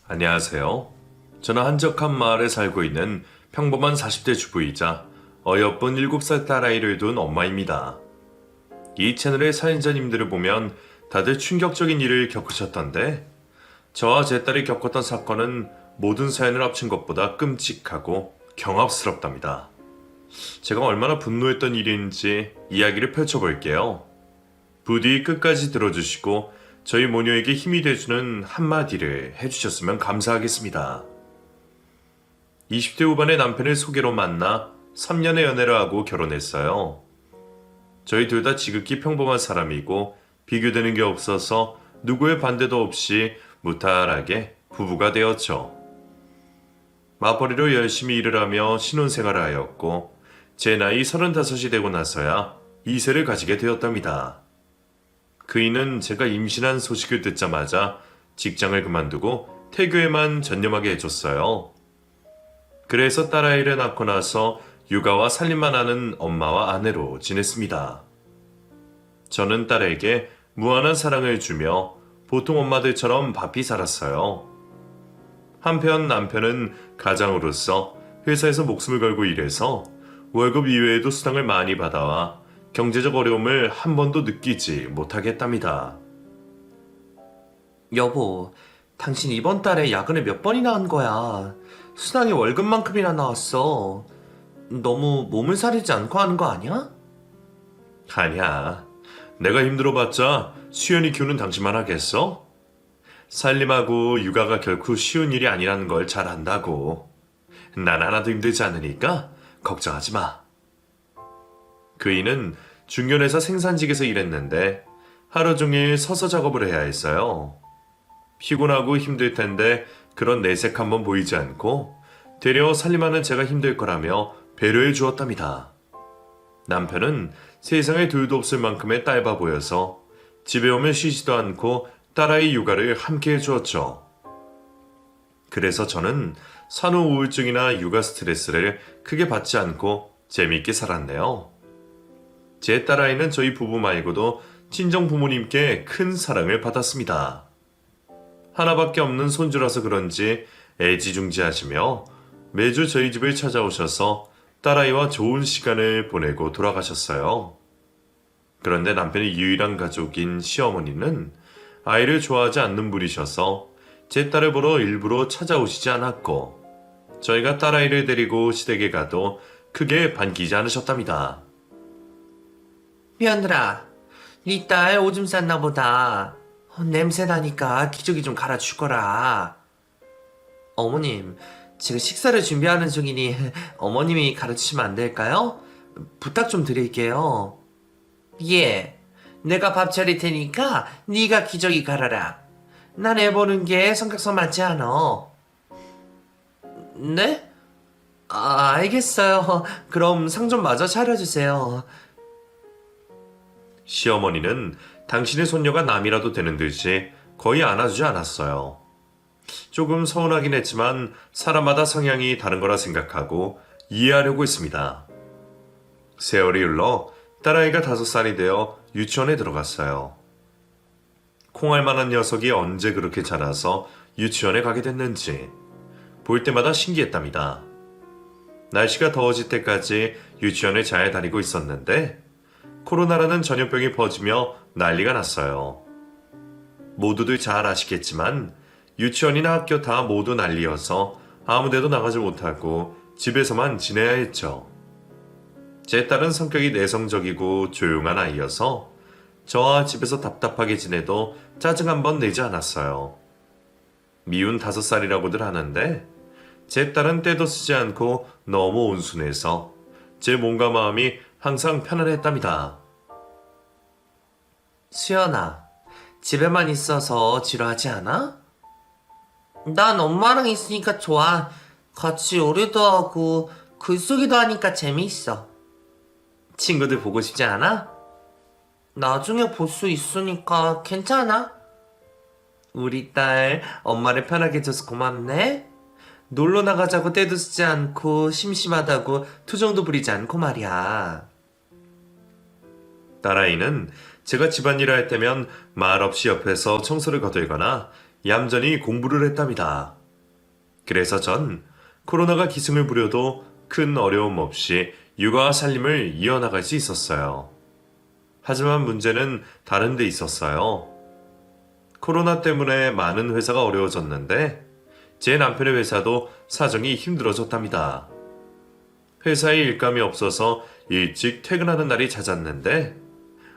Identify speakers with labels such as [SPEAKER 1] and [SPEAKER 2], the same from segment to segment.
[SPEAKER 1] 안녕하세요. 저는 한적한 마을에 살고 있는 평범한 40대 주부이자 어여쁜 7살 딸아이를 둔 엄마입니다. 이 채널의 사연자님들을 보면 다들 충격적인 일을 겪으셨던데, 저와 제 딸이 겪었던 사건은 모든 사연을 합친 것보다 끔찍하고 경압스럽답니다. 제가 얼마나 분노했던 일인지 이야기를 펼쳐볼게요. 부디 끝까지 들어주시고 저희 모녀에게 힘이 돼주는 한마디를 해주셨으면 감사하겠습니다. 20대 후반의 남편을 소개로 만나 3년의 연애를 하고 결혼했어요. 저희 둘 다 지극히 평범한 사람이고 비교되는 게 없어서 누구의 반대도 없이 무탈하게 부부가 되었죠. 맞벌이로 열심히 일을 하며 신혼생활을 하였고 제 나이 35이 되고 나서야 2세를 가지게 되었답니다. 그이는 제가 임신한 소식을 듣자마자 직장을 그만두고 태교에만 전념하게 해줬어요. 그래서 딸아이를 낳고 나서 육아와 살림만 하는 엄마와 아내로 지냈습니다. 저는 딸에게 무한한 사랑을 주며 보통 엄마들처럼 바삐 살았어요. 한편 남편은 가장으로서 회사에서 목숨을 걸고 일해서 월급 이외에도 수당을 많이 받아와 경제적 어려움을 한 번도 느끼지 못하겠답니다.
[SPEAKER 2] 여보, 당신 이번 달에 야근을 몇 번이나 한 거야. 수당이 월급만큼이나 나왔어. 너무 몸을 사리지 않고 하는 거 아니야?
[SPEAKER 1] 아니야. 내가 힘들어봤자 수연이 키우는 당신만 하겠어? 살림하고 육아가 결코 쉬운 일이 아니라는 걸 잘 안다고. 난 하나도 힘들지 않으니까 걱정하지 마. 그이는 중견회사 생산직에서 일했는데 하루 종일 서서 작업을 해야 했어요. 피곤하고 힘들 텐데 그런 내색 한번 보이지 않고 되려 살림하는 제가 힘들 거라며 배려해 주었답니다. 남편은 세상에 둘도 없을 만큼의 딸바 보여서 집에 오면 쉬지도 않고 딸아이 육아를 함께 해주었죠. 그래서 저는 산후 우울증이나 육아 스트레스를 크게 받지 않고 재미있게 살았네요. 제 딸아이는 저희 부부 말고도 친정 부모님께 큰 사랑을 받았습니다. 하나밖에 없는 손주라서 그런지 애지중지하시며 매주 저희 집을 찾아오셔서 딸아이와 좋은 시간을 보내고 돌아가셨어요. 그런데 남편의 유일한 가족인 시어머니는 아이를 좋아하지 않는 분이셔서 제 딸을 보러 일부러 찾아오시지 않았고 저희가 딸아이를 데리고 시댁에 가도 크게 반기지 않으셨답니다.
[SPEAKER 2] 며느라, 네 딸 오줌 쌌나 보다. 냄새 나니까 기저귀 좀 갈아주거라. 어머님, 지금 식사를 준비하는 중이니 어머님이 가르치시면 안 될까요? 부탁 좀 드릴게요. 예, 내가 밥 차릴 테니까 네가 기저귀 갈아라. 난 애 보는 게 성격상 맞지 않아. 네? 알겠어요. 그럼 상 좀 마저 차려주세요.
[SPEAKER 1] 시어머니는 당신의 손녀가 남이라도 되는 듯이 거의 안아주지 않았어요. 조금 서운하긴 했지만 사람마다 성향이 다른 거라 생각하고 이해하려고 했습니다. 세월이 흘러 딸아이가 5살이 되어 유치원에 들어갔어요. 콩알만한 녀석이 언제 그렇게 자라서 유치원에 가게 됐는지 볼 때마다 신기했답니다. 날씨가 더워질 때까지 유치원에 잘 다니고 있었는데 코로나라는 전염병이 퍼지며 난리가 났어요. 모두들 잘 아시겠지만 유치원이나 학교 다 모두 난리여서 아무데도 나가지 못하고 집에서만 지내야 했죠. 제 딸은 성격이 내성적이고 조용한 아이여서 저와 집에서 답답하게 지내도 짜증 한 번 내지 않았어요. 미운 5살이라고들 하는데 제 딸은 때도 쓰지 않고 너무 온순해서 제 몸과 마음이 항상 편안했답니다.
[SPEAKER 2] 수연아, 집에만 있어서 지루하지 않아? 난 엄마랑 있으니까 좋아. 같이 요리도 하고 글쓰기도 하니까 재미있어. 친구들 보고 싶지 않아? 나중에 볼 수 있으니까 괜찮아. 우리 딸 엄마를 편하게 해줘서 고맙네. 놀러 나가자고 때도 쓰지 않고 심심하다고 투정도 부리지 않고 말이야.
[SPEAKER 1] 딸아이는 제가 집안일을 할 때면 말없이 옆에서 청소를 거들거나 얌전히 공부를 했답니다. 그래서 전 코로나가 기승을 부려도 큰 어려움 없이 육아 살림을 이어나갈 수 있었어요. 하지만 문제는 다른 데 있었어요. 코로나 때문에 많은 회사가 어려워졌는데 제 남편의 회사도 사정이 힘들어졌답니다. 회사에 일감이 없어서 일찍 퇴근하는 날이 잦았는데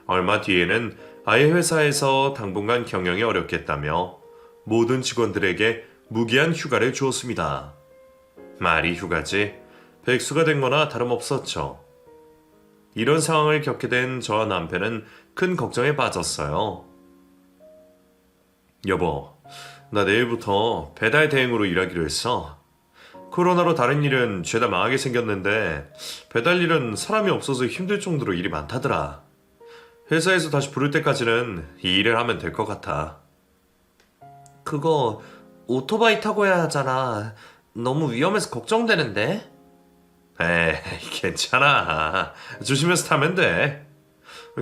[SPEAKER 1] 얼마 뒤에는 아예 회사에서 당분간 경영이 어렵겠다며 모든 직원들에게 무기한 휴가를 주었습니다. 말이 휴가지 백수가 된 거나 다름없었죠. 이런 상황을 겪게 된 저와 남편은 큰 걱정에 빠졌어요. 여보, 나 내일부터 배달 대행으로 일하기로 했어. 코로나로 다른 일은 죄다 망하게 생겼는데 배달 일은 사람이 없어서 힘들 정도로 일이 많다더라. 회사에서 다시 부를 때까지는 이 일을 하면 될 것 같아.
[SPEAKER 2] 그거 오토바이 타고 해야 하잖아. 너무 위험해서 걱정되는데?
[SPEAKER 1] 에이, 괜찮아. 조심해서 타면 돼.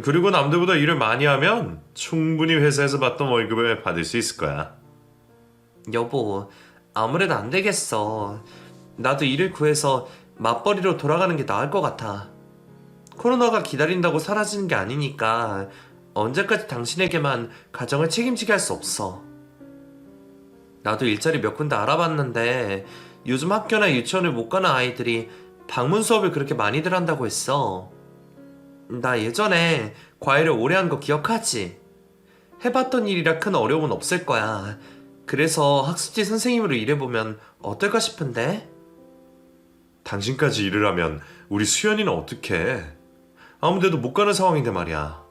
[SPEAKER 1] 그리고 남들보다 일을 많이 하면 충분히 회사에서 받던 월급을 받을 수 있을 거야.
[SPEAKER 2] 여보, 아무래도 안 되겠어. 나도 일을 구해서 맞벌이로 돌아가는 게 나을 것 같아. 코로나가 기다린다고 사라지는 게 아니니까 언제까지 당신에게만 가정을 책임지게 할 수 없어. 나도 일자리 몇 군데 알아봤는데 요즘 학교나 유치원을 못 가는 아이들이 방문 수업을 그렇게 많이들 한다고 했어. 나 예전에 과외를 오래 한 거 기억하지? 해봤던 일이라 큰 어려움은 없을 거야. 그래서 학습지 선생님으로 일해보면 어떨까 싶은데?
[SPEAKER 1] 당신까지 일을 하면 우리 수연이는 어떡해? 아무데도 못 가는 상황인데 말이야.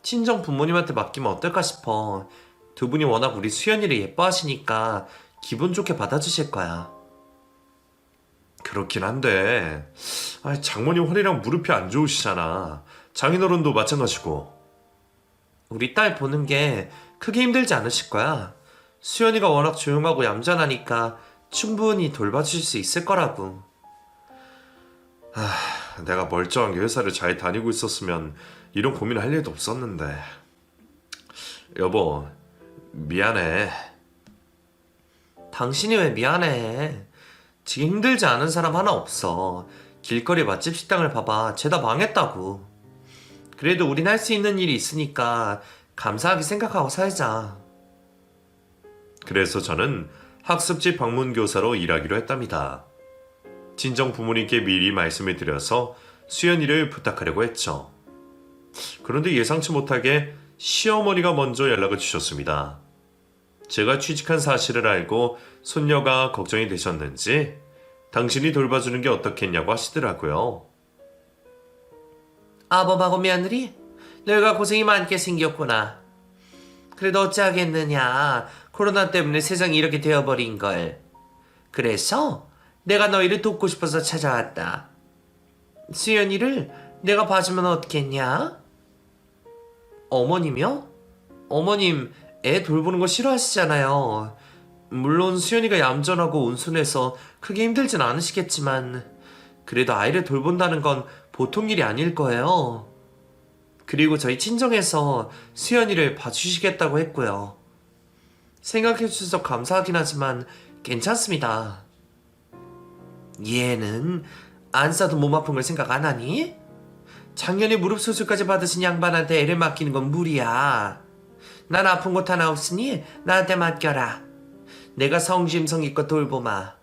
[SPEAKER 2] 친정 부모님한테 맡기면 어떨까 싶어. 두 분이 워낙 우리 수연이를 예뻐하시니까 기분 좋게 받아주실 거야.
[SPEAKER 1] 그렇긴 한데 장모님 허리랑 무릎이 안 좋으시잖아. 장인어른도 마찬가지고.
[SPEAKER 2] 우리 딸 보는 게 크게 힘들지 않으실 거야. 수연이가 워낙 조용하고 얌전하니까 충분히 돌봐주실 수 있을 거라고.
[SPEAKER 1] 내가 멀쩡하게 회사를 잘 다니고 있었으면 이런 고민할 일도 없었는데. 여보, 미안해.
[SPEAKER 2] 당신이 왜 미안해. 지금 힘들지 않은 사람 하나 없어. 길거리 맛집 식당을 봐봐. 죄다 망했다고. 그래도 우린 할 수 있는 일이 있으니까 감사하게 생각하고 살자.
[SPEAKER 1] 그래서 저는 학습지 방문교사로 일하기로 했답니다. 친정 부모님께 미리 말씀을 드려서 수연이를 부탁하려고 했죠. 그런데 예상치 못하게 시어머니가 먼저 연락을 주셨습니다. 제가 취직한 사실을 알고 손녀가 걱정이 되셨는지 당신이 돌봐주는 게 어떻겠냐고 하시더라고요.
[SPEAKER 2] 아범하고 며느리? 너희가 고생이 많게 생겼구나. 그래도 어찌하겠느냐. 코로나 때문에 세상이 이렇게 되어버린 걸. 그래서 내가 너희를 돕고 싶어서 찾아왔다. 수연이를 내가 봐주면 어떻겠냐? 어머님이요? 어머님 애 돌보는 거 싫어하시잖아요. 물론 수연이가 얌전하고 온순해서 크게 힘들진 않으시겠지만 그래도 아이를 돌본다는 건 보통 일이 아닐 거예요. 그리고 저희 친정에서 수연이를 봐주시겠다고 했고요. 생각해 주셔서 감사하긴 하지만 괜찮습니다. 얘는 안 싸도 몸 아픈 걸 생각 안 하니? 작년에 무릎 수술까지 받으신 양반한테 애를 맡기는 건 무리야. 난 아픈 곳 하나 없으니 나한테 맡겨라. 내가 성심성의껏 돌보마.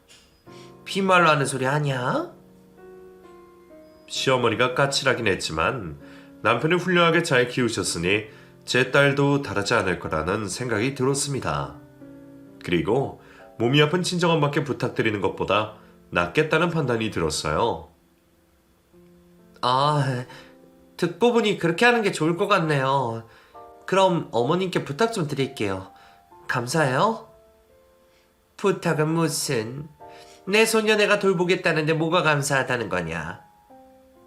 [SPEAKER 2] 빈말로 하는 소리 아니야?
[SPEAKER 1] 시어머니가 까칠하긴 했지만 남편을 훌륭하게 잘 키우셨으니 제 딸도 다르지 않을 거라는 생각이 들었습니다. 그리고 몸이 아픈 친정엄마께 부탁드리는 것보다 낫겠다는 판단이 들었어요.
[SPEAKER 2] 아, 듣고 보니 그렇게 하는 게 좋을 것 같네요. 그럼 어머님께 부탁 좀 드릴게요. 감사해요. 부탁은 무슨? 내 손녀 내가 돌보겠다는데 뭐가 감사하다는 거냐?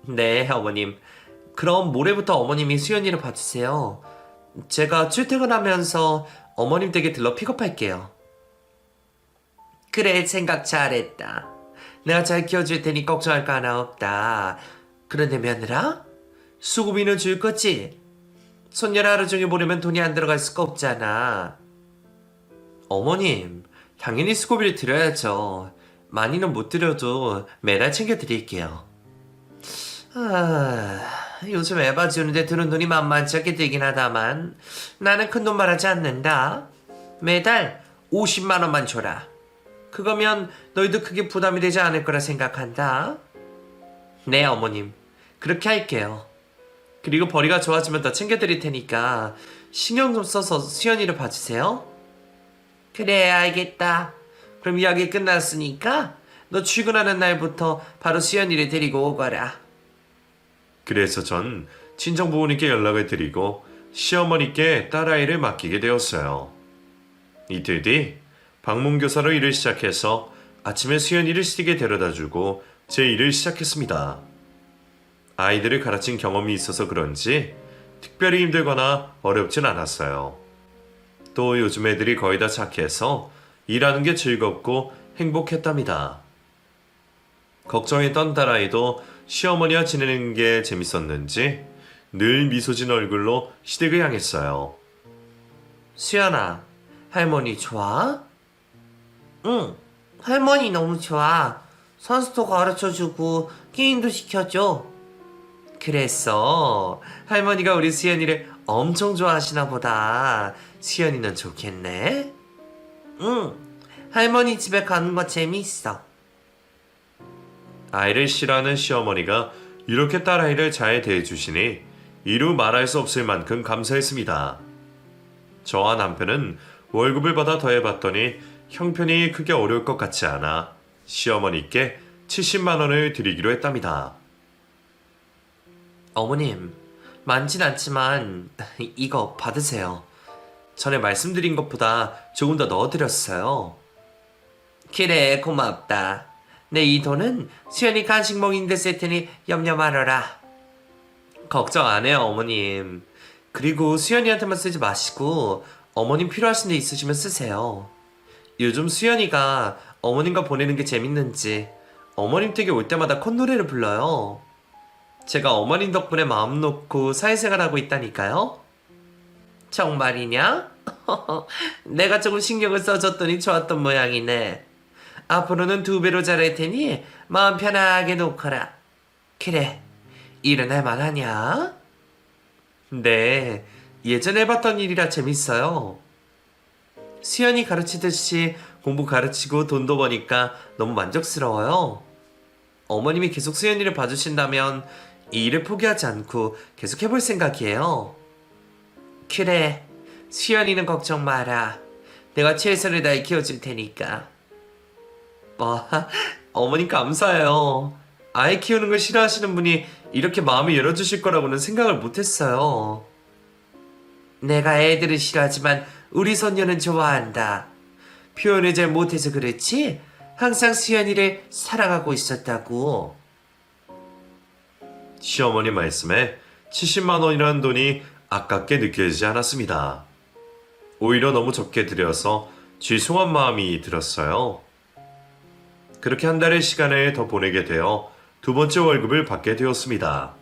[SPEAKER 2] 네, 어머님. 그럼 모레부터 어머님이 수연이를 봐주세요. 제가 출퇴근하면서 어머님 댁에 들러 픽업할게요. 그래, 생각 잘했다. 내가 잘 키워줄 테니 걱정할 거 하나 없다. 그런데 며느라? 수고비는 줄 거지? 손녀를 하루 종일 보려면 돈이 안 들어갈 수가 없잖아. 어머님, 당연히 수고비를 드려야죠. 많이는 못 드려도 매달 챙겨드릴게요. 요즘 에바 주는데 드는 돈이 만만치 않게 들긴 하다만 나는 큰 돈 말하지 않는다. 매달 50만 원만 줘라. 그거면 너희도 크게 부담이 되지 않을 거라 생각한다. 네, 어머님. 그렇게 할게요. 그리고 벌이가 좋아지면 더 챙겨드릴 테니까 신경 좀 써서 수연이를 봐주세요. 그래, 알겠다. 그럼 이야기 끝났으니까 너 출근하는 날부터 바로 수연이를 데리고 오거라.
[SPEAKER 1] 그래서 전 친정 부모님께 연락을 드리고 시어머니께 딸아이를 맡기게 되었어요. 이틀 뒤 방문교사로 일을 시작해서 아침에 수연이를 시댁에 데려다주고 제 일을 시작했습니다. 아이들을 가르친 경험이 있어서 그런지 특별히 힘들거나 어렵진 않았어요. 또 요즘 애들이 거의 다 착해서 일하는 게 즐겁고 행복했답니다. 걱정했던 딸아이도 시어머니와 지내는 게 재밌었는지 늘 미소 진 얼굴로 시댁을 향했어요.
[SPEAKER 2] 수연아, 할머니 좋아? 응, 할머니 너무 좋아. 선수도 가르쳐주고 게임도 시켜줘. 그랬어. 할머니가 우리 수연이를 엄청 좋아하시나 보다. 수연이는 좋겠네? 응, 할머니 집에 가는 거 재미있어.
[SPEAKER 1] 아이를 싫어하는 시어머니가 이렇게 딸아이를 잘 대해주시니 이루 말할 수 없을 만큼 감사했습니다. 저와 남편은 월급을 받아 더해봤더니 형편이 크게 어려울 것 같지 않아 시어머니께 70만 원을 드리기로 했답니다.
[SPEAKER 2] 어머님, 많진 않지만 이거 받으세요. 전에 말씀드린 것보다 조금 더 넣어드렸어요. 그래, 고맙다. 내 이 돈은 수연이 간식 먹이는데 쓸 테니 염려 말아라. 걱정 안 해요, 어머님. 그리고 수연이한테만 쓰지 마시고 어머님 필요하신 데 있으시면 쓰세요. 요즘 수연이가 어머님과 보내는 게 재밌는지 어머님 댁에 올 때마다 콧노래를 불러요. 제가 어머님 덕분에 마음 놓고 사회생활하고 있다니까요. 정말이냐? 내가 조금 신경을 써줬더니 좋았던 모양이네. 앞으로는 2배로 잘할 테니 마음 편하게 놓거라. 그래, 일은 할만하냐? 네, 예전에 해봤던 일이라 재밌어요. 수연이 가르치듯이 공부 가르치고 돈도 버니까 너무 만족스러워요. 어머님이 계속 수연이를 봐주신다면 이 일을 포기하지 않고 계속 해볼 생각이에요. 그래, 수연이는 걱정 마라. 내가 최선을 다해 키워줄 테니까. 어머님 감사해요. 아이 키우는 걸 싫어하시는 분이 이렇게 마음을 열어주실 거라고는 생각을 못했어요. 내가 애들을 싫어하지만 우리 손녀는 좋아한다. 표현을 잘 못해서 그렇지 항상 수연이를 사랑하고 있었다고.
[SPEAKER 1] 시어머니 말씀에 70만 원이라는 돈이 아깝게 느껴지지 않았습니다. 오히려 너무 적게 드려서 죄송한 마음이 들었어요. 그렇게 한 달의 시간을 더 보내게 되어 2번째 월급을 받게 되었습니다.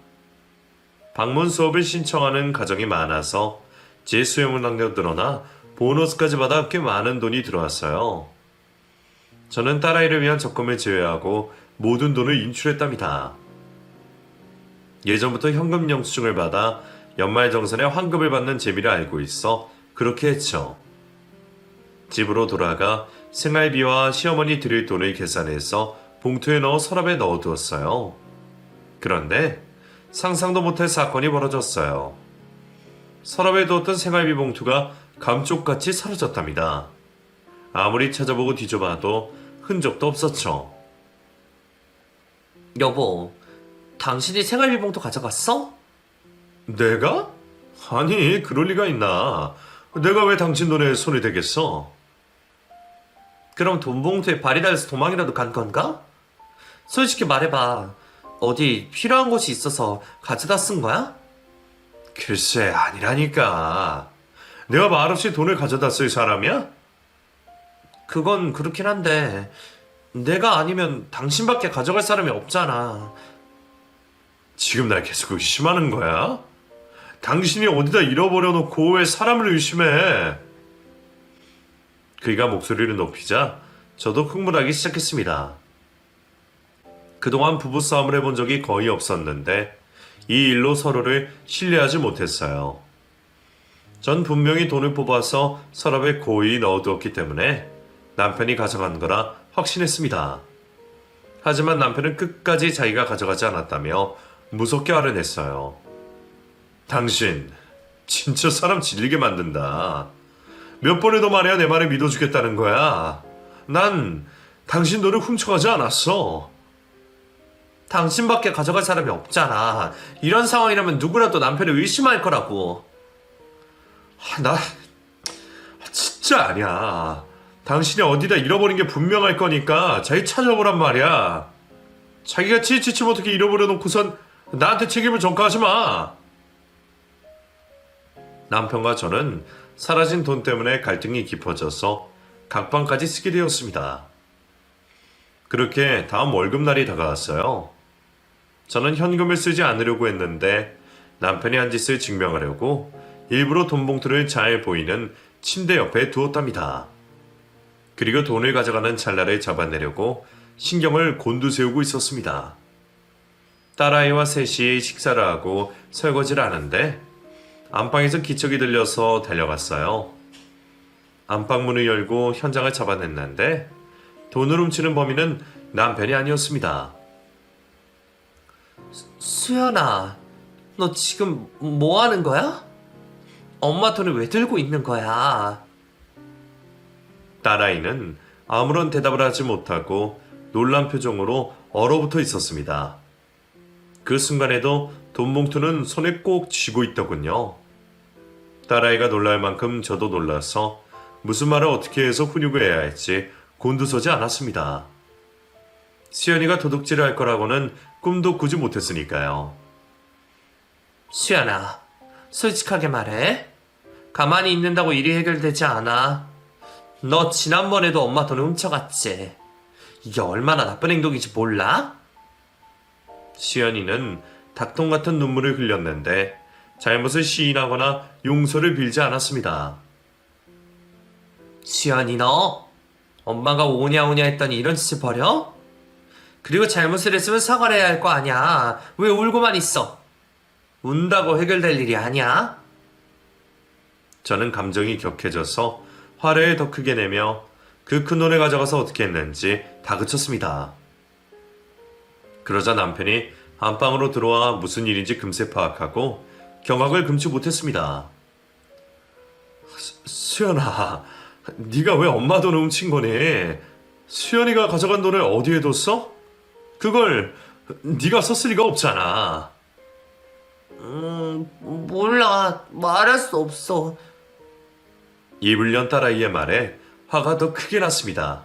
[SPEAKER 1] 방문 수업을 신청하는 가정이 많아서 제 수용량도 늘어나 보너스까지 받아 꽤 많은 돈이 들어왔어요. 저는 딸아이를 위한 적금을 제외하고 모든 돈을 인출했답니다. 예전부터 현금 영수증을 받아 연말정산에 환급을 받는 재미를 알고 있어 그렇게 했죠. 집으로 돌아가 생활비와 시어머니 드릴 돈을 계산해서 봉투에 넣어 서랍에 넣어두었어요. 그런데 상상도 못할 사건이 벌어졌어요. 서랍에 두었던 생활비 봉투가 감쪽같이 사라졌답니다. 아무리 찾아보고 뒤져봐도 흔적도 없었죠.
[SPEAKER 2] 여보, 당신이 생활비 봉투 가져갔어?
[SPEAKER 1] 내가? 아니, 그럴 리가 있나. 내가 왜 당신 돈에 손이 되겠어?
[SPEAKER 2] 그럼 돈 봉투에 발이 달려서 도망이라도 간 건가? 솔직히 말해봐. 어디 필요한 곳이 있어서 가져다 쓴 거야?
[SPEAKER 1] 글쎄, 아니라니까. 내가 말없이 돈을 가져다 쓸 사람이야?
[SPEAKER 2] 그건 그렇긴 한데 내가 아니면 당신밖에 가져갈 사람이 없잖아.
[SPEAKER 1] 지금 날 계속 의심하는 거야? 당신이 어디다 잃어버려 놓고 왜 사람을 의심해? 그이가 목소리를 높이자 저도 흥분하기 시작했습니다. 그동안 부부싸움을 해본 적이 거의 없었는데 이 일로 서로를 신뢰하지 못했어요. 전 분명히 돈을 뽑아서 서랍에 고이 넣어두었기 때문에 남편이 가져간 거라 확신했습니다. 하지만 남편은 끝까지 자기가 가져가지 않았다며 무섭게 화를 냈어요. 당신 진짜 사람 질리게 만든다. 몇 번에도 말해야 내 말을 믿어주겠다는 거야. 난 당신 돈을 훔쳐가지 않았어.
[SPEAKER 2] 당신밖에 가져갈 사람이 없잖아. 이런 상황이라면 누구라도 남편을 의심할 거라고.
[SPEAKER 1] 나 진짜 아니야. 당신이 어디다 잃어버린 게 분명할 거니까 자기 찾아보란 말이야. 자기가 치치치 못하게 잃어버려 놓고선 나한테 책임을 전가하지 마. 남편과 저는 사라진 돈 때문에 갈등이 깊어져서 각방까지 쓰게 되었습니다. 그렇게 다음 월급날이 다가왔어요. 저는 현금을 쓰지 않으려고 했는데 남편이 한 짓을 증명하려고 일부러 돈 봉투를 잘 보이는 침대 옆에 두었답니다. 그리고 돈을 가져가는 찰나를 잡아내려고 신경을 곤두세우고 있었습니다. 딸아이와 셋이 식사를 하고 설거지를 하는데 안방에서 기척이 들려서 달려갔어요. 안방문을 열고 현장을 잡아냈는데 돈을 훔치는 범인은 남편이 아니었습니다.
[SPEAKER 2] 수연아, 너 지금 뭐 하는 거야? 엄마 돈을 왜 들고 있는 거야?
[SPEAKER 1] 딸아이는 아무런 대답을 하지 못하고 놀란 표정으로 얼어붙어 있었습니다. 그 순간에도 돈 봉투는 손에 꼭 쥐고 있더군요. 딸아이가 놀랄 만큼 저도 놀라서 무슨 말을 어떻게 해서 훈육을 해야 할지 곤두서지 않았습니다. 수연이가 도둑질을 할 거라고는 꿈도 꾸지 못했으니까요.
[SPEAKER 2] 수연아, 솔직하게 말해. 가만히 있는다고 일이 해결되지 않아. 너 지난번에도 엄마 돈을 훔쳐갔지. 이게 얼마나 나쁜 행동인지 몰라?
[SPEAKER 1] 수연이는 닭똥 같은 눈물을 흘렸는데 잘못을 시인하거나 용서를 빌지 않았습니다.
[SPEAKER 2] 수연이 너 엄마가 오냐오냐 했더니 이런 짓을 벌여? 그리고 잘못을 했으면 사과를 해야 할 거 아니야. 왜 울고만 있어? 운다고 해결될 일이 아니야.
[SPEAKER 1] 저는 감정이 격해져서 화를 더 크게 내며 그 큰 돈을 가져가서 어떻게 했는지 다그쳤습니다. 그러자 남편이 안방으로 들어와 무슨 일인지 금세 파악하고 경악을 금치 못했습니다. 수연아, 네가 왜 엄마 돈을 훔친 거니? 수연이가 가져간 돈을 어디에 뒀어? 그걸 네가 썼을 리가 없잖아.
[SPEAKER 2] 몰라. 말할 수 없어.
[SPEAKER 1] 입을 연 딸아이의 말에 화가 더 크게 났습니다.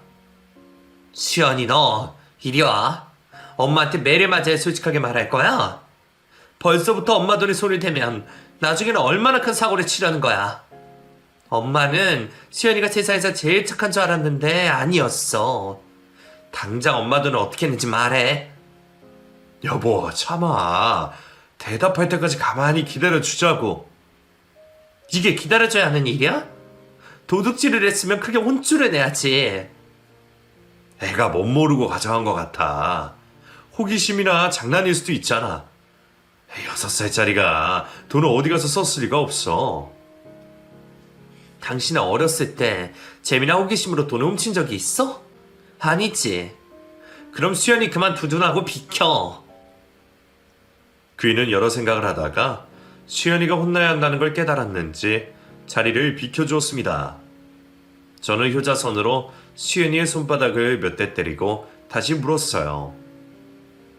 [SPEAKER 2] 수연이 너 이리 와. 엄마한테 매를 맞아야 솔직하게 말할 거야. 벌써부터 엄마 돈에 손을 대면 나중에는 얼마나 큰 사고를 치려는 거야. 엄마는 수연이가 세상에서 제일 착한 줄 알았는데 아니었어. 당장 엄마 돈을 어떻게 했는지 말해.
[SPEAKER 1] 여보, 참아. 대답할 때까지 가만히 기다려주자고.
[SPEAKER 2] 이게 기다려줘야 하는 일이야? 도둑질을 했으면 크게 혼쭐을 내야지.
[SPEAKER 1] 애가 못 모르고 가져간 것 같아. 호기심이나 장난일 수도 있잖아. 6살짜리가 돈을 어디 가서 썼을 리가 없어.
[SPEAKER 2] 당신은 어렸을 때 재미나 호기심으로 돈을 훔친 적이 있어? 아니지. 그럼 수연이 그만 두둔하고 비켜.
[SPEAKER 1] 그이는 여러 생각을 하다가 수연이가 혼나야 한다는 걸 깨달았는지 자리를 비켜주었습니다. 저는 효자손으로 수연이의 손바닥을 몇 대 때리고 다시 물었어요.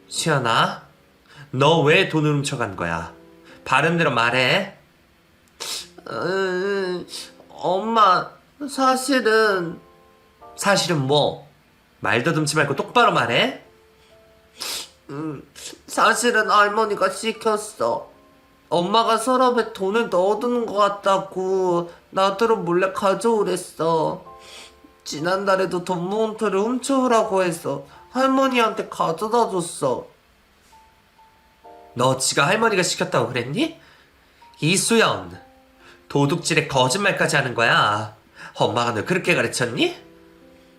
[SPEAKER 2] 수연아, 너 왜 돈을 훔쳐간 거야? 바른 대로 말해. 엄마, 사실은 뭐? 말 더듬지 말고 똑바로 말해. 사실은 할머니가 시켰어. 엄마가 서랍에 돈을 넣어두는 것 같다고 나더러 몰래 가져오랬어. 지난달에도 돈 봉투를 훔쳐오라고 해서 할머니한테 가져다 줬어. 너 지가 할머니가 시켰다고 그랬니? 이수연, 도둑질에 거짓말까지 하는 거야. 엄마가 널 그렇게 가르쳤니?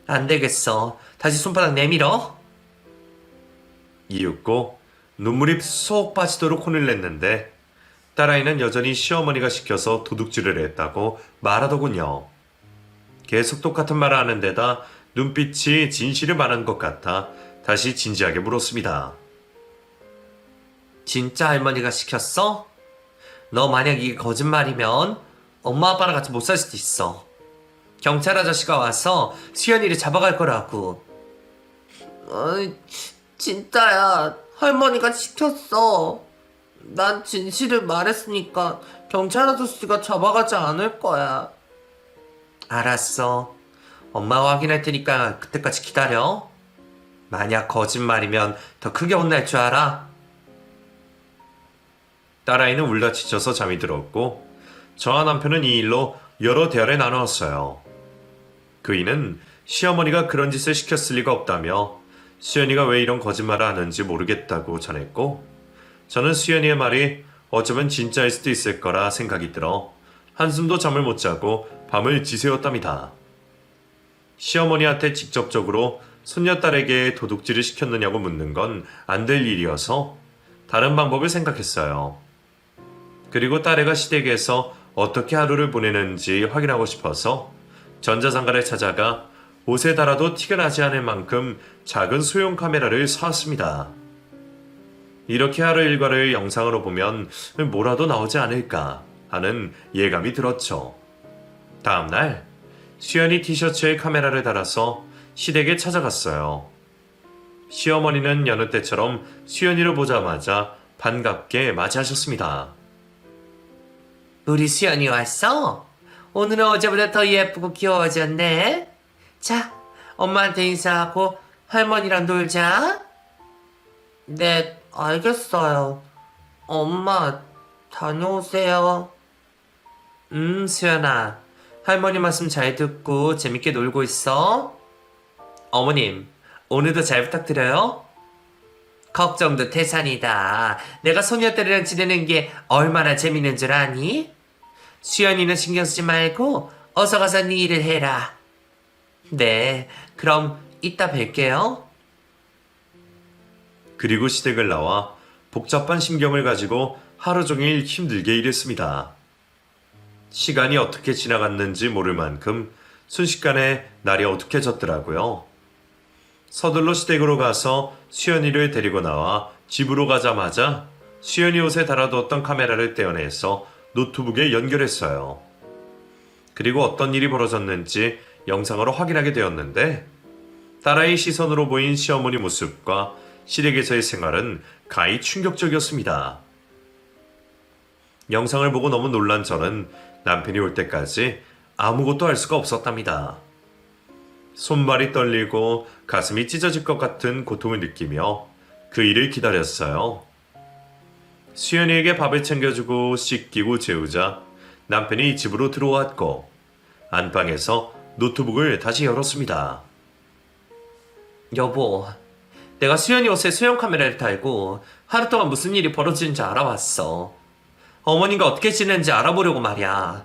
[SPEAKER 2] 안 되겠어. 다시 손바닥 내밀어.
[SPEAKER 1] 이윽고 눈물이 쏙 빠지도록 혼을 냈는데 딸아이는 여전히 시어머니가 시켜서 도둑질을 했다고 말하더군요. 계속 똑같은 말을 하는 데다 눈빛이 진실을 말한 것 같아 다시 진지하게 물었습니다.
[SPEAKER 2] 진짜 할머니가 시켰어? 너 만약 이게 거짓말이면 엄마 아빠랑 같이 못 살 수도 있어. 경찰 아저씨가 와서 수연이를 잡아갈 거라고. 진짜야. 할머니가 시켰어. 난 진실을 말했으니까 경찰 아저씨가 잡아가지 않을 거야. 알았어. 엄마가 확인할 테니까 그때까지 기다려. 만약 거짓말이면 더 크게 혼날 줄 알아.
[SPEAKER 1] 딸아이는 울다 지쳐서 잠이 들었고 저와 남편은 이 일로 여러 대화를 나누었어요. 그이는 시어머니가 그런 짓을 시켰을 리가 없다며 수연이가 왜 이런 거짓말을 하는지 모르겠다고 전했고 저는 수연이의 말이 어쩌면 진짜일 수도 있을 거라 생각이 들어 한숨도 잠을 못 자고 밤을 지새웠답니다. 시어머니한테 직접적으로 손녀딸에게 도둑질을 시켰느냐고 묻는 건 안 될 일이어서 다른 방법을 생각했어요. 그리고 딸애가 시댁에서 어떻게 하루를 보내는지 확인하고 싶어서 전자상가를 찾아가 옷에 달아도 티가 나지 않을 만큼 작은 소형 카메라를 사왔습니다. 이렇게 하루 일과를 영상으로 보면 뭐라도 나오지 않을까 하는 예감이 들었죠. 다음날 수연이 티셔츠에 카메라를 달아서 시댁에 찾아갔어요. 시어머니는 여느 때처럼 수연이를 보자마자 반갑게 맞이하셨습니다.
[SPEAKER 2] 우리 수연이 왔어? 오늘은 어제보다 더 예쁘고 귀여워졌네. 자, 엄마한테 인사하고 할머니랑 놀자. 네, 알겠어요. 엄마, 다녀오세요. 수연아. 할머니 말씀 잘 듣고 재밌게 놀고 있어. 어머님, 오늘도 잘 부탁드려요. 걱정도 태산이다. 내가 소녀딸이랑 지내는 게 얼마나 재밌는 줄 아니? 수연이는 신경 쓰지 말고 어서 가서 네 일을 해라. 네, 그럼 이따 뵐게요.
[SPEAKER 1] 그리고 시댁을 나와 복잡한 심경을 가지고 하루 종일 힘들게 일했습니다. 시간이 어떻게 지나갔는지 모를 만큼 순식간에 날이 어둑해졌더라고요. 서둘러 시댁으로 가서 수연이를 데리고 나와 집으로 가자마자 수연이 옷에 달아두었던 카메라를 떼어내서 노트북에 연결했어요. 그리고 어떤 일이 벌어졌는지 영상으로 확인하게 되었는데 딸아이 시선으로 보인 시어머니 모습과 시댁에서의 생활은 가히 충격적이었습니다. 영상을 보고 너무 놀란 저는 남편이 올 때까지 아무것도 할 수가 없었답니다. 손발이 떨리고 가슴이 찢어질 것 같은 고통을 느끼며 그 일을 기다렸어요. 수연이에게 밥을 챙겨주고 씻기고 재우자 남편이 집으로 들어왔고 안방에서 노트북을 다시 열었습니다.
[SPEAKER 2] 여보, 내가 수연이 옷에 소형 카메라를 달고 하루 동안 무슨 일이 벌어지는지 알아봤어. 어머니가 어떻게 지내는지 알아보려고 말이야.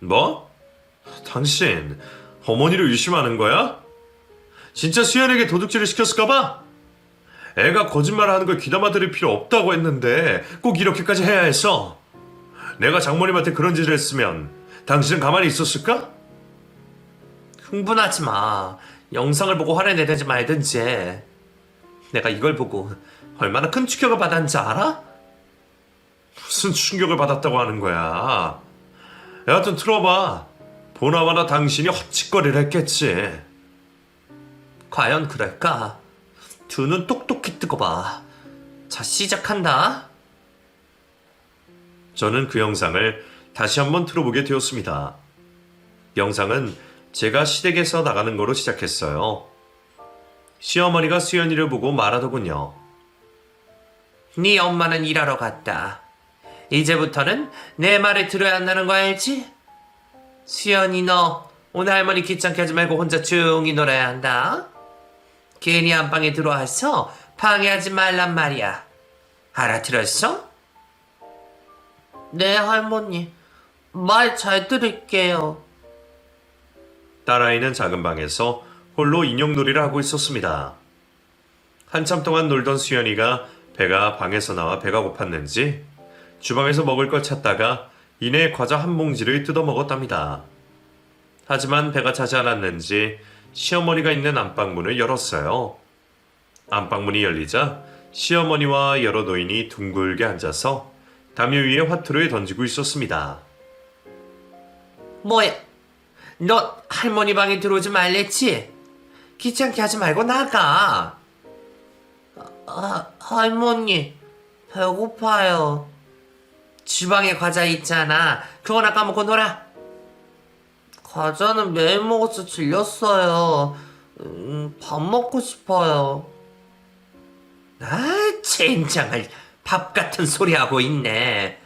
[SPEAKER 1] 뭐? 당신 어머니를 의심하는 거야? 진짜 수연에게 도둑질을 시켰을까봐? 애가 거짓말하는 걸 귀담아 들을 필요 없다고 했는데 꼭 이렇게까지 해야 했어? 내가 장모님한테 그런 짓을 했으면 당신은 가만히 있었을까?
[SPEAKER 2] 흥분하지 마. 영상을 보고 화를 내든지 말든지 해. 내가 이걸 보고 얼마나 큰 충격을 받았는지 알아?
[SPEAKER 1] 무슨 충격을 받았다고 하는 거야? 여하튼 틀어봐. 보나마나 당신이 헛짓거리를 했겠지.
[SPEAKER 2] 과연 그럴까? 두 눈 똑똑히 뜨고 봐. 자, 시작한다.
[SPEAKER 1] 저는 그 영상을 다시 한번 틀어보게 되었습니다. 영상은 제가 시댁에서 나가는 거로 시작했어요. 시어머니가 수연이를 보고 말하더군요.
[SPEAKER 2] 네 엄마는 일하러 갔다. 이제부터는 내 말을 들어야 한다는 거 알지? 수연이 너 오늘 할머니 귀찮게 하지 말고 혼자 조용히 놀아야 한다. 괜히 안방에 들어와서 방해하지 말란 말이야. 알아들었어? 네, 할머니. 말 잘 들을게요.
[SPEAKER 1] 딸아이는 작은 방에서 홀로 인형놀이를 하고 있었습니다. 한참 동안 놀던 수연이가 배가 방에서 나와 배가 고팠는지 주방에서 먹을 걸 찾다가 이내 과자 한 봉지를 뜯어 먹었답니다. 하지만 배가 차지 않았는지 시어머니가 있는 안방문을 열었어요. 안방문이 열리자 시어머니와 여러 노인이 둥글게 앉아서 담요 위에 화투를 던지고 있었습니다.
[SPEAKER 2] 뭐야? 너 할머니 방에 들어오지 말랬지? 귀찮게 하지 말고 나가. 할머니, 배고파요. 주방에 과자 있잖아. 그거나 까먹고 놀아. 과자는 매일 먹어서 질렸어요. 밥 먹고 싶어요. 젠장을 밥 같은 소리 하고 있네.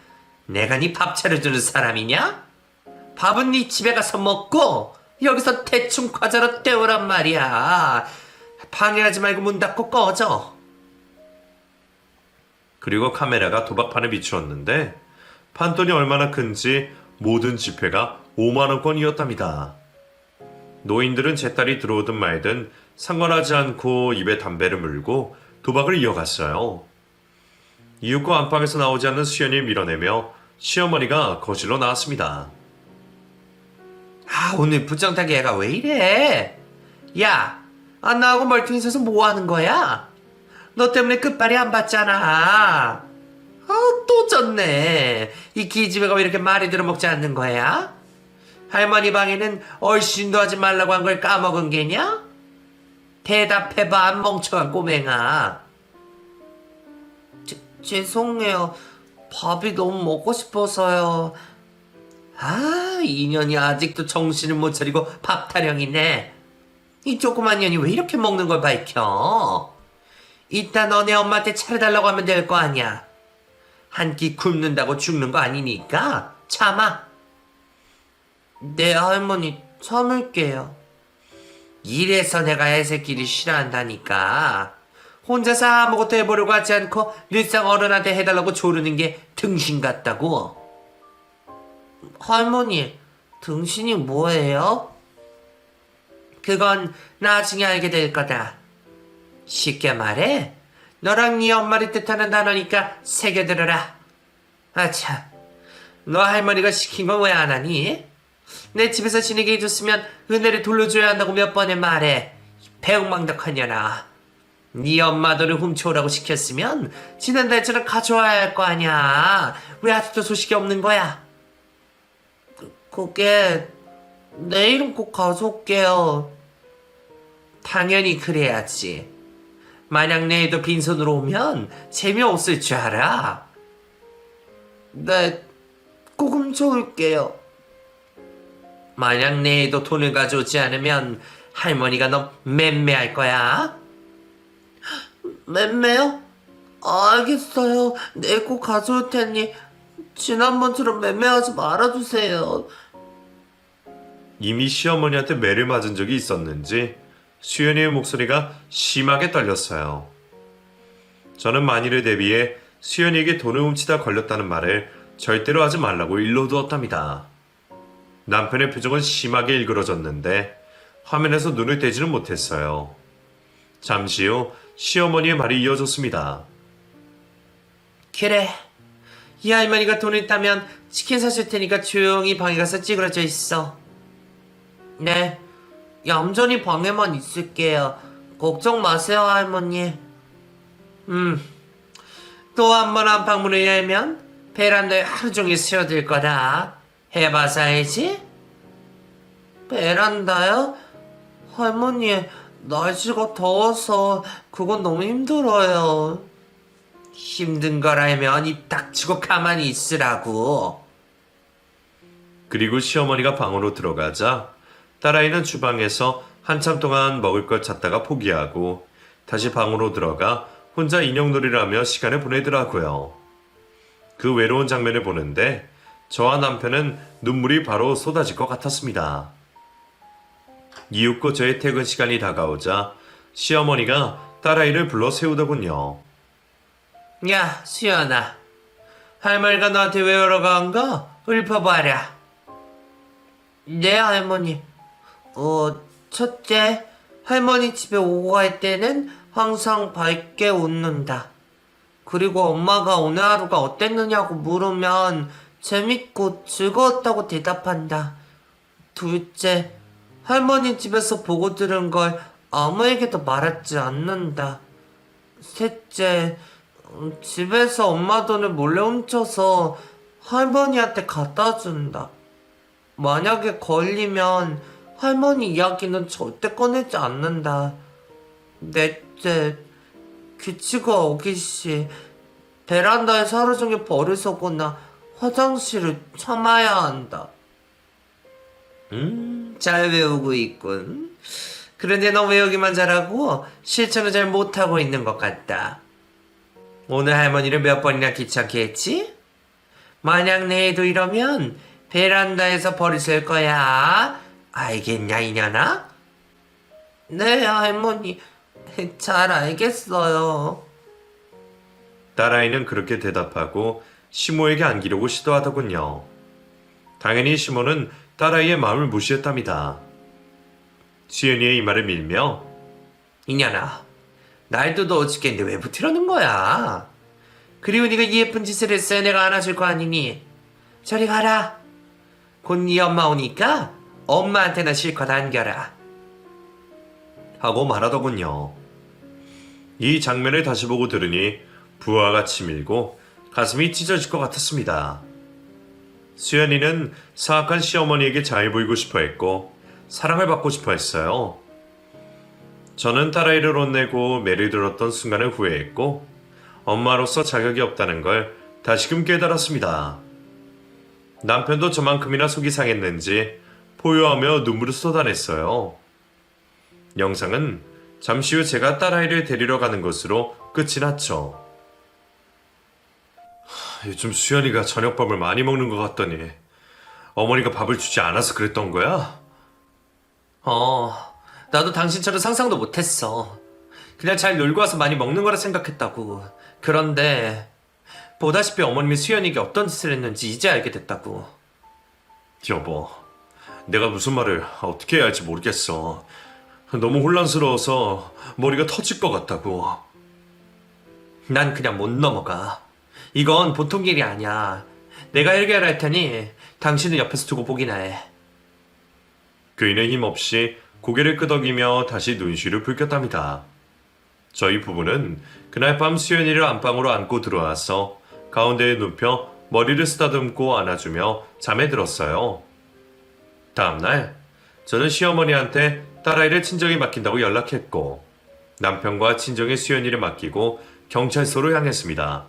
[SPEAKER 2] 내가 네 밥 차려주는 사람이냐? 밥은 네 집에 가서 먹고 여기서 대충 과자로 때우란 말이야. 방해하지 말고 문 닫고 꺼져.
[SPEAKER 1] 그리고 카메라가 도박판에 비추었는데 판돈이 얼마나 큰지 모든 지폐가 5만원권이었답니다. 노인들은 제 딸이 들어오든 말든 상관하지 않고 입에 담배를 물고 도박을 이어갔어요. 이윽고 안방에서 나오지 않는 수연이를 밀어내며 시어머니가 거실로 나왔습니다.
[SPEAKER 2] 오늘 부정타기 애가 왜 이래? 야, 나하고 멀뚱히 서서 뭐 하는 거야? 너 때문에 끝발이 안 봤잖아. 또 졌네. 이 기집애가 왜 이렇게 말이 들어먹지 않는 거야? 할머니 방에는 얼씬도 하지 말라고 한 걸 까먹은 게냐? 대답해봐, 멍청한 꼬맹아. 죄송해요. 밥이 너무 먹고 싶어서요. 이 년이 아직도 정신을 못 차리고 밥 타령이네. 이 조그만 년이 왜 이렇게 먹는 걸 밝혀? 이따 너네 엄마한테 차려달라고 하면 될 거 아니야. 한 끼 굶는다고 죽는 거 아니니까 참아. 네, 할머니, 참을게요. 이래서 내가 애새끼리 싫어한다니까. 혼자서 아무것도 해보려고 하지 않고 늘상 어른한테 해달라고 조르는 게 등신 같다고. 할머니, 등신이 뭐예요? 그건 나중에 알게 될 거다. 쉽게 말해, 너랑 네 엄마를 뜻하는 단어니까 새겨들어라. 아차, 너 할머니가 시킨 건 왜 안 하니? 내 집에서 지내게 해줬으면 은혜를 돌려줘야 한다고 몇 번을 말해. 배웅망덕한 년아. 네 엄마 돈을 훔쳐오라고 시켰으면 지난달처럼 가져와야 할 거 아니야. 왜 아직도 소식이 없는 거야? 그게 내일은 꼭 가져올게요. 당연히 그래야지. 만약 내일도 빈손으로 오면 재미없을 줄 알아. 네, 꼭 훔쳐올게요. 만약 내일도 돈을 가져오지 않으면 할머니가 너 맴매할 거야. 맴매요? 알겠어요. 내일 꼭 가져올 테니 지난번처럼 맴매하지 말아주세요.
[SPEAKER 1] 이미 시어머니한테 매를 맞은 적이 있었는지 수연이의 목소리가 심하게 떨렸어요. 저는 만일을 대비해 수연이에게 돈을 훔치다 걸렸다는 말을 절대로 하지 말라고 일러두었답니다. 남편의 표정은 심하게 일그러졌는데 화면에서 눈을 떼지는 못했어요. 잠시 후 시어머니의 말이 이어졌습니다.
[SPEAKER 2] 그래, 이 할머니가 돈을 따면 치킨 사줄 테니까 조용히 방에 가서 찌그러져 있어. 네, 얌전히 방에만 있을게요. 걱정 마세요, 할머니. 또 한 번 안방문을 열면 베란다에 하루 종일 스며들 거다. 해봐서 알지? 베란다요? 할머니, 날씨가 더워서 그건 너무 힘들어요. 힘든 걸 알면 입 닥치고 가만히 있으라고.
[SPEAKER 1] 그리고 시어머니가 방으로 들어가자 딸아이는 주방에서 한참 동안 먹을 걸 찾다가 포기하고 다시 방으로 들어가 혼자 인형놀이를 하며 시간을 보내더라고요. 그 외로운 장면을 보는데 저와 남편은 눈물이 바로 쏟아질 것 같았습니다. 이윽고 저의 퇴근 시간이 다가오자 시어머니가 딸아이를 불러 세우더군요.
[SPEAKER 2] 야, 수연아. 할머니가 너한테 외우러 간 거 읊어봐라. 네, 할머니. 첫째, 할머니 집에 오고 갈 때는 항상 밝게 웃는다. 그리고 엄마가 오늘 하루가 어땠느냐고 물으면 재밌고 즐거웠다고 대답한다. 둘째, 할머니 집에서 보고 들은 걸 아무에게도 말하지 않는다. 셋째, 집에서 엄마 돈을 몰래 훔쳐서 할머니한테 갖다 준다. 만약에 걸리면 할머니 이야기는 절대 꺼내지 않는다. 넷째, 규칙과 어깃이 베란다에서 하루 종일 벌을 서거나 화장실을 참아야 한다. 잘 외우고 있군. 그런데 너 외우기만 잘하고 실천을 잘 못하고 있는 것 같다. 오늘 할머니를 몇 번이나 귀찮게 했지? 만약 내일도 이러면 베란다에서 벌을 쓸 거야. 알겠냐, 이년아? 네, 할머니. 잘 알겠어요.
[SPEAKER 1] 딸아이는 그렇게 대답하고 시모에게 안기려고 시도하더군요. 당연히 시모는 딸아이의 마음을 무시했답니다. 수연이의 이 말을 밀며
[SPEAKER 2] 이년아, 날도 더워 죽겠는데 왜 붙으려는 거야? 그리고 네가 이 예쁜 짓을 했어야 내가 안아줄 거 아니니? 저리 가라. 곧 네 엄마 오니까 엄마한테나 실컷 안겨라.
[SPEAKER 1] 하고 말하더군요. 이 장면을 다시 보고 들으니 부하가 치밀고 가슴이 찢어질 것 같았습니다. 수연이는 사악한 시어머니에게 잘 보이고 싶어 했고 사랑을 받고 싶어 했어요. 저는 딸아이를 혼내고 매를 들었던 순간을 후회했고 엄마로서 자격이 없다는 걸 다시금 깨달았습니다. 남편도 저만큼이나 속이 상했는지 포효하며 눈물을 쏟아냈어요. 영상은 잠시 후 제가 딸아이를 데리러 가는 것으로 끝이 났죠. 요즘 수연이가 저녁밥을 많이 먹는 것 같더니 어머니가 밥을 주지 않아서 그랬던 거야?
[SPEAKER 2] 나도 당신처럼 상상도 못했어. 그냥 잘 놀고 와서 많이 먹는 거라 생각했다고. 그런데 보다시피 어머님이 수연이에게 어떤 짓을 했는지 이제 알게 됐다고.
[SPEAKER 1] 여보, 내가 무슨 말을 어떻게 해야 할지 모르겠어. 너무 혼란스러워서 머리가 터질 것 같다고.
[SPEAKER 2] 난 그냥 못 넘어가. 이건 보통 일이 아니야. 내가 해결할 테니 당신은 옆에서 두고 보기나 해.
[SPEAKER 1] 그이는 힘없이 고개를 끄덕이며 다시 눈시를 붉혔답니다. 저희 부부는 그날 밤 수연이를 안방으로 안고 들어와서 가운데에 눕혀 머리를 쓰다듬고 안아주며 잠에 들었어요. 다음날 저는 시어머니한테 딸아이를 친정에 맡긴다고 연락했고 남편과 친정에 수연이를 맡기고 경찰서로 향했습니다.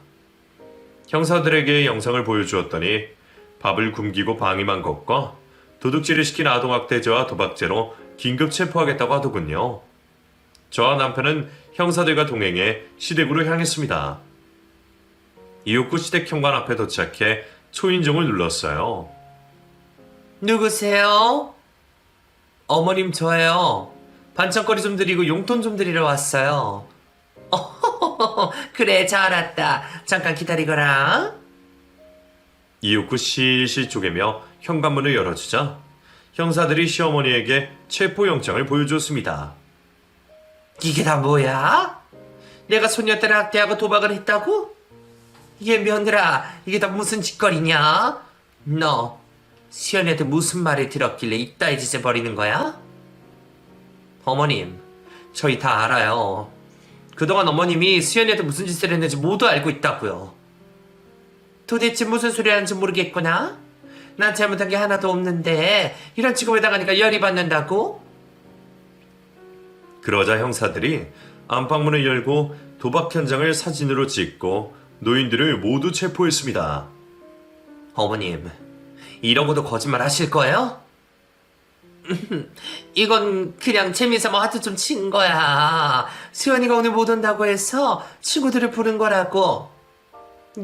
[SPEAKER 1] 형사들에게 영상을 보여주었더니 밥을 굶기고 방임한 것과 도둑질을 시킨 아동학대죄와 도박죄로 긴급 체포하겠다고 하더군요. 저와 남편은 형사들과 동행해 시댁으로 향했습니다. 이윽고 시댁 현관 앞에 도착해 초인종을 눌렀어요.
[SPEAKER 2] 누구세요? 어머님 저예요. 반찬거리 좀 드리고 용돈 좀 드리러 왔어요. 그래 잘 왔다. 잠깐 기다리거라.
[SPEAKER 1] 이윽고 실실 쪼개며 현관문을 열어주자 형사들이 시어머니에게 체포영장을 보여주었습니다.
[SPEAKER 2] 이게 다 뭐야? 내가 소녀딸을 학대하고 도박을 했다고? 이게 며느라 이게 다 무슨 짓거리냐? 너 수연이한테 무슨 말을 들었길래 이따위 짓을 벌이는 거야? 어머님 저희 다 알아요. 그동안 어머님이 수연이한테 무슨 짓을 했는지 모두 알고 있다고요. 도대체 무슨 소리 하는지 모르겠구나? 난 잘못한 게 하나도 없는데 이런 취급을 당하니까 열이 받는다고?
[SPEAKER 1] 그러자 형사들이 안방문을 열고 도박 현장을 사진으로 찍고 노인들을 모두 체포했습니다.
[SPEAKER 2] 어머님 이러고도 거짓말 하실 거예요? 이건 그냥 재미삼아 하트 좀 친 거야. 수연이가 오늘 못 온다고 해서 친구들을 부른 거라고.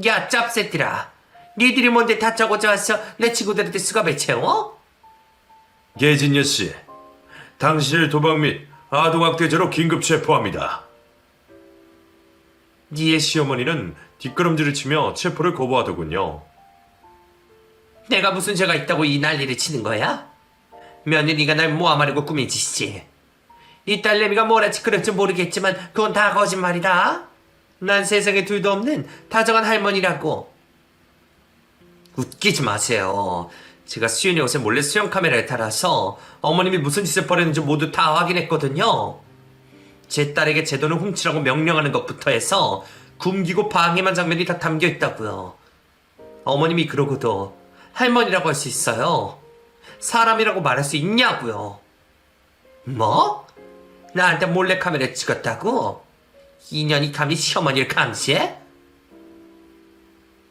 [SPEAKER 2] 야 짭새들아, 니들이 뭔데 다짜고짜 와서 내 친구들한테 수갑을 채워?
[SPEAKER 1] 예진여 씨, 당신을 도박 및 아동학대죄로 긴급 체포합니다. 니의 시어머니는 뒷걸음질을 치며 체포를 거부하더군요.
[SPEAKER 2] 내가 무슨 죄가 있다고 이 난리를 치는 거야? 며느리가 날 모함하려고 꾸민 짓이지. 이 딸내미가 뭐라지 그럴지 모르겠지만 그건 다 거짓말이다. 난 세상에 둘도 없는 다정한 할머니라고. 웃기지 마세요. 제가 수연이 옷에 몰래 수영 카메라를 달아서 어머님이 무슨 짓을 벌였는지 모두 다 확인했거든요. 제 딸에게 제 돈을 훔치라고 명령하는 것부터 해서 굶기고 방해만 장면이 다 담겨 있다고요. 어머님이 그러고도 할머니라고 할 수 있어요. 사람이라고 말할 수 있냐고요. 뭐? 나한테 몰래 카메라 찍었다고? 인연이 감히 시어머니를 감시해?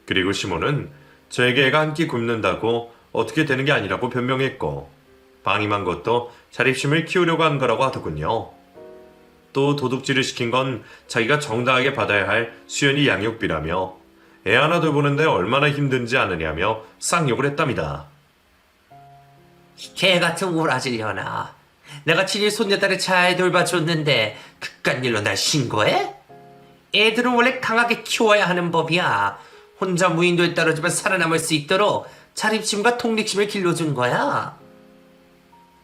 [SPEAKER 1] 그리고 시모는 저에게 애가 한 끼 굶는다고 어떻게 되는 게 아니라고 변명했고 방임한 것도 자립심을 키우려고 한 거라고 하더군요. 또 도둑질을 시킨 건 자기가 정당하게 받아야 할 수연이 양육비라며 애 하나 돌보는데 얼마나 힘든지 아느냐며 쌍욕을 했답니다.
[SPEAKER 2] 개 같은 오라질려나. 내가 친히 손녀딸을 잘 돌봐줬는데 그깟 일로 날 신고해? 애들은 원래 강하게 키워야 하는 법이야. 혼자 무인도에 떨어지면 살아남을 수 있도록 자립심과 독립심을 길러준 거야.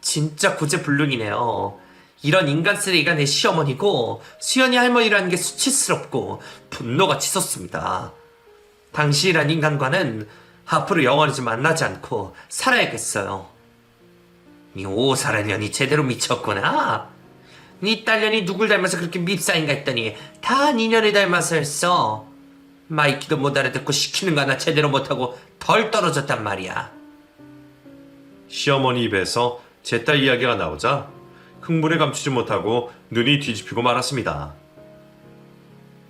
[SPEAKER 2] 진짜 구제불능이네요. 이런 인간 쓰레기가 내 시어머니고 수연이 할머니라는 게 수치스럽고 분노가 치솟습니다. 당신이란 인간과는 앞으로 영원히 만나지 않고 살아야겠어요. 이 오사라년이 제대로 미쳤구나. 네 딸년이 누굴 닮아서 그렇게 밉사인가 했더니 다 니년을 닮아서 했어. 마이키도 못 알아듣고 시키는 거 하나 제대로 못하고 덜 떨어졌단 말이야.
[SPEAKER 1] 시어머니 입에서 제 딸 이야기가 나오자 흥분을 감추지 못하고 눈이 뒤집히고 말았습니다.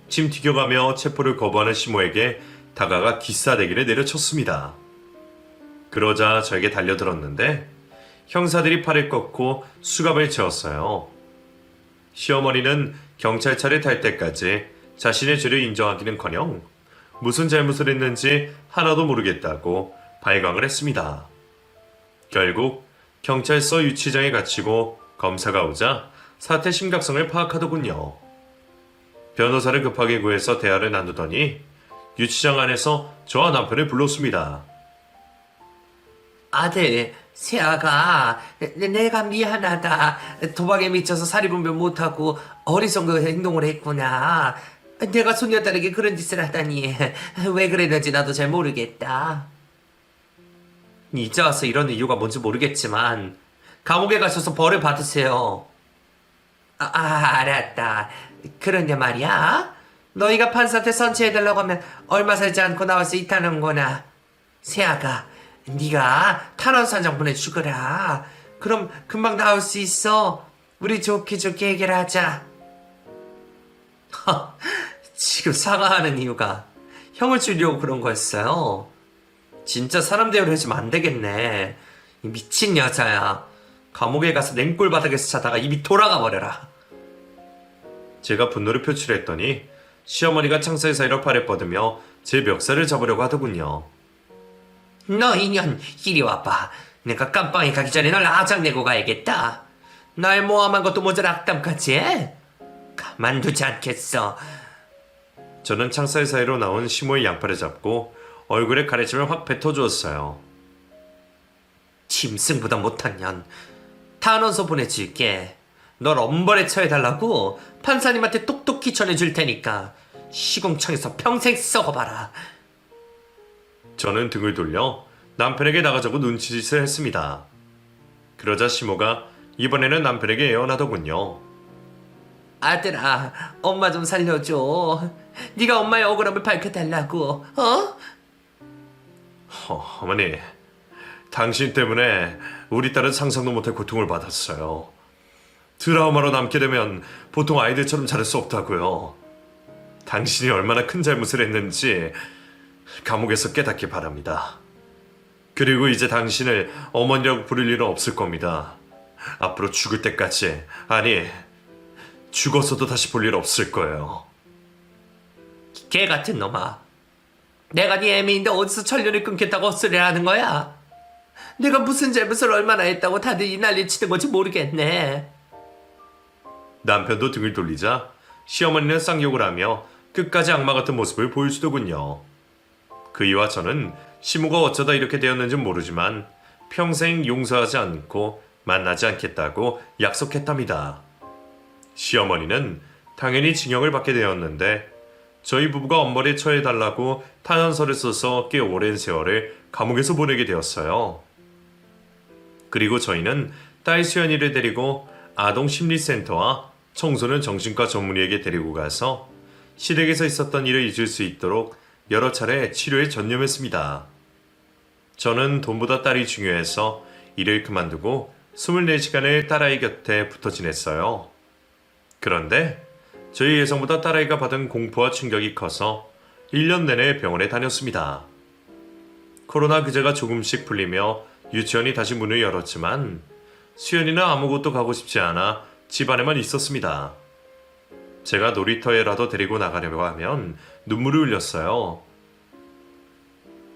[SPEAKER 1] 침 튀겨가며 체포를 거부하는 시모에게 다가가 기싸대기를 내려쳤습니다. 그러자 저에게 달려들었는데 형사들이 팔을 꺾고 수갑을 채웠어요. 시어머니는 경찰차를 탈 때까지 자신의 죄를 인정하기는커녕 무슨 잘못을 했는지 하나도 모르겠다고 발광을 했습니다. 결국 경찰서 유치장에 갇히고 검사가 오자 사태 심각성을 파악하더군요. 변호사를 급하게 구해서 대화를 나누더니 유치장 안에서 저와 남편을 불렀습니다.
[SPEAKER 2] 아들, 세아가 내가 미안하다. 도박에 미쳐서 사리분별 못하고 어리석은 행동을 했구나. 내가 손녀딸에게 그런 짓을 하다니 왜 그랬는지 나도 잘 모르겠다. 이제 와서 이런 이유가 뭔지 모르겠지만 감옥에 가셔서 벌을 받으세요. 알았다. 그런데 말이야, 너희가 판사한테 선처해달라고 하면 얼마 살지 않고 나올 수 있다는구나. 세아가 네가 탄원서장 보내주거라. 그럼 금방 나올 수 있어. 우리 좋게 해결하자. 지금 사과하는 이유가 형을 주려고 그런 거였어요. 진짜 사람 대우를 해주면 안 되겠네. 이 미친 여자야. 감옥에 가서 냉골 바닥에서 자다가 입이 돌아가 버려라.
[SPEAKER 1] 제가 분노를 표출했더니 시어머니가 창살 사이로 팔을 뻗으며 제 멱살을 잡으려고 하더군요.
[SPEAKER 2] 너 인연 이리 와봐. 내가 깜빵에 가기 전에 널 아작내고 가야겠다. 날 모함한 것도 모자라 악담까지 해? 가만두지 않겠어.
[SPEAKER 1] 저는 창살 사이로 나온 시모의 양팔을 잡고 얼굴에 가래침을 확 뱉어주었어요.
[SPEAKER 2] 짐승보다 못한 년. 탄원서 보내줄게. 널 엄벌에 처해달라고 판사님한테 똑똑히 전해줄 테니까 시궁창에서 평생 썩어봐라.
[SPEAKER 1] 저는 등을 돌려 남편에게 나가자고 눈치짓을 했습니다. 그러자 시모가 이번에는 남편에게 애원하더군요.
[SPEAKER 2] 아들아, 엄마 좀 살려줘. 네가 엄마의 억울함을 밝혀달라고. 어?
[SPEAKER 1] 어머니, 당신 때문에 우리 딸은 상상도 못할 고통을 받았어요. 트라우마로 남게 되면 보통 아이들처럼 자랄 수 없다고요. 당신이 얼마나 큰 잘못을 했는지 감옥에서 깨닫기 바랍니다. 그리고 이제 당신을 어머니라고 부를 일은 없을 겁니다. 앞으로 죽을 때까지, 아니 죽어서도 다시 볼 일 없을 거예요.
[SPEAKER 2] 개 같은 놈아. 내가 네 애미인데 어디서 천년을 끊겠다고 헛소리를 하는 거야? 내가 무슨 잘못을 얼마나 했다고 다들 이 난리 치는 건지 모르겠네.
[SPEAKER 1] 남편도 등을 돌리자 시어머니는 쌍욕을 하며 끝까지 악마 같은 모습을 보여주더군요. 그이와 저는 시모가 어쩌다 이렇게 되었는지 모르지만 평생 용서하지 않고 만나지 않겠다고 약속했답니다. 시어머니는 당연히 징역을 받게 되었는데 저희 부부가 엄벌에 처해달라고 탄원서를 써서 꽤 오랜 세월을 감옥에서 보내게 되었어요. 그리고 저희는 딸 수연이를 데리고 아동심리센터와 청소년 정신과 전문의에게 데리고 가서 시댁에서 있었던 일을 잊을 수 있도록 여러 차례 치료에 전념했습니다. 저는 돈보다 딸이 중요해서 일을 그만두고 24시간을 딸아이 곁에 붙어 지냈어요. 그런데 저희 예상보다 딸아이가 받은 공포와 충격이 커서 1년 내내 병원에 다녔습니다. 코로나 규제가 조금씩 풀리며 유치원이 다시 문을 열었지만 수연이는 아무것도 가고 싶지 않아 집 안에만 있었습니다. 제가 놀이터에라도 데리고 나가려고 하면 눈물을 흘렸어요.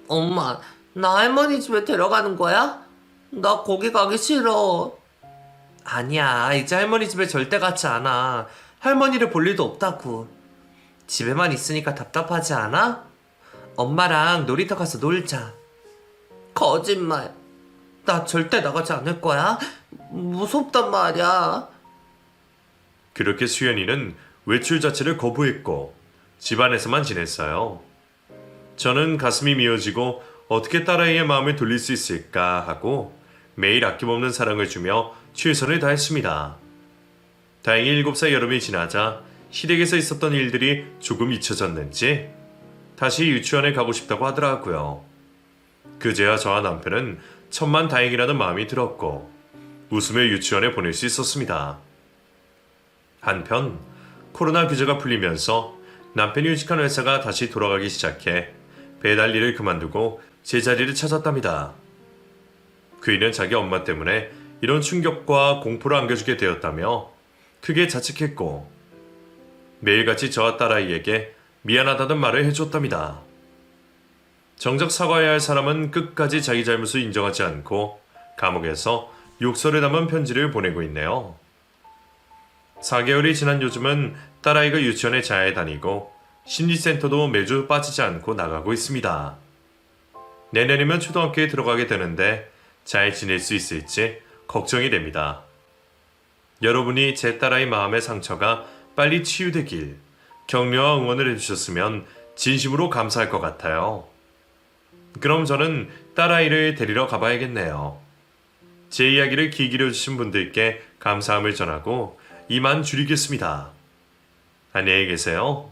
[SPEAKER 2] 엄마, 나 할머니 집에 데려가는 거야? 나 거기 가기 싫어. 아니야, 이제 할머니 집에 절대 가지 않아. 할머니를 볼 일도 없다고. 집에만 있으니까 답답하지 않아? 엄마랑 놀이터 가서 놀자. 거짓말. 나 절대 나가지 않을 거야. 무섭단 말이야.
[SPEAKER 1] 그렇게 수연이는 외출 자체를 거부했고 집안에서만 지냈어요. 저는 가슴이 미어지고 어떻게 딸아이의 마음을 돌릴 수 있을까 하고 매일 아낌없는 사랑을 주며 최선을 다했습니다. 다행히 7살 여름이 지나자 시댁에서 있었던 일들이 조금 잊혀졌는지 다시 유치원에 가고 싶다고 하더라고요. 그제야 저와 남편은 천만다행이라는 마음이 들었고 웃으며 유치원에 보낼 수 있었습니다. 한편 코로나 규제가 풀리면서 남편이 휴직한 회사가 다시 돌아가기 시작해 배달 일을 그만두고 제 자리를 찾았답니다. 그이는 자기 엄마 때문에 이런 충격과 공포를 안겨주게 되었다며 크게 자책했고 매일같이 저와 딸아이에게 미안하다는 말을 해줬답니다. 정작 사과해야 할 사람은 끝까지 자기 잘못을 인정하지 않고 감옥에서 욕설을 담은 편지를 보내고 있네요. 4개월이 지난 요즘은 딸아이가 유치원에 잘 다니고 심리센터도 매주 빠지지 않고 나가고 있습니다. 내년이면 초등학교에 들어가게 되는데 잘 지낼 수 있을지 걱정이 됩니다. 여러분이 제 딸아이 마음의 상처가 빨리 치유되길 격려와 응원을 해주셨으면 진심으로 감사할 것 같아요. 그럼 저는 딸아이를 데리러 가봐야겠네요. 제 이야기를 귀 기울여주신 분들께 감사함을 전하고 이만 줄이겠습니다. 안녕히 계세요.